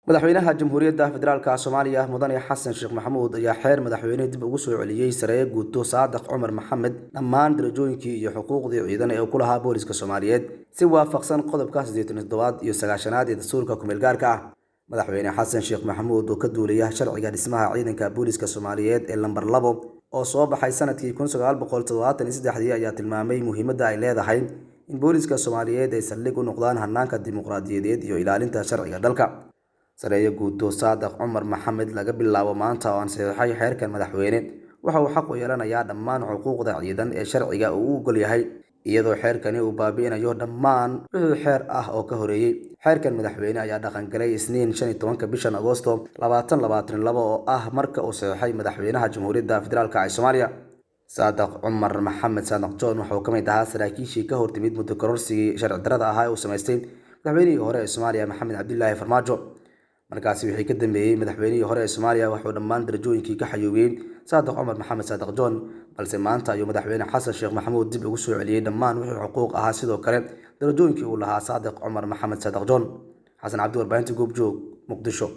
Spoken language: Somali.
madaxweynaha jamhuuriyadda federaalka Soomaaliya mudane Xasan Sheekh Maxamuud ayaa xeer madaxweyne dib ugu soo celiyay sareeyo guuto Saadax Cumar Maxamed dhammaan darajooyinkii iyo xuquuqdii ciidan ee uu ku lahaa booliska Soomaaliyeed si waafaqsan qodobka 87 iyo 9aad ee dastuurka ku-meel gaarka ah. madaxweyne Xasan Sheekh Maxamuud oo ka duulaya sharciga dhismaha ciidanka booliska Soomaaliyeed ee lambar 2 oo soo baxay sanadkii 1973 ayaa tilmaamay muhiimadda ay leedahay in booliska Soomaaliyeed ay saldhig u noqdaan hannaanka dimuqraadiyadeed iyo ilaalinta sharciga dalka. sareeyo guuto Saadax Cumar Maxamed laga bilaabo maanta oo aan saxiixay xeerkan madaxweyne waxa uu xaq u yeelanayaa dhammaan xuquuqda ciidan ee sharciga uu u ogol yahay iyadoo xeerkani uu baabi'inayo dhammaan wixii xeer ah oo ka horeeyay. xeerkan madaxweyne ayaa dhaqan galay Isniin 15 bishan Agoosto 2022 oo ah marka uu saxiixay madaxweynaha Jamhuuriyadda Federaalka ee Soomaaliya. Saadax Cumar Maxamed Saadax John wuxuu ka mid ahaa saraakiishii ka hortimid muddo kororsigii sharci darrada ahaa ee uu sameystay madaxweynihii hore ee Soomaaliya Maxamed Cabdilaahi Farmaajo. markaasi wixii ka dambeeyay madaxweynihii hore ee Soomaaliya wuxuu dhammaan darajooyinkii ka xayuubiyay Saadax Cumar Maxamed Saadax John, balse maanta ayuu madaxweyne Xasan Sheekh Maxamuud dib ugu soo celiyay dhammaan wixii xuquuq ahaa sidoo kale darajooyinkii uu lahaa Saadax Cumar Maxamed Saadax John. Xasan Cabdi, warbaahinta Goobjoog, Muqdisho.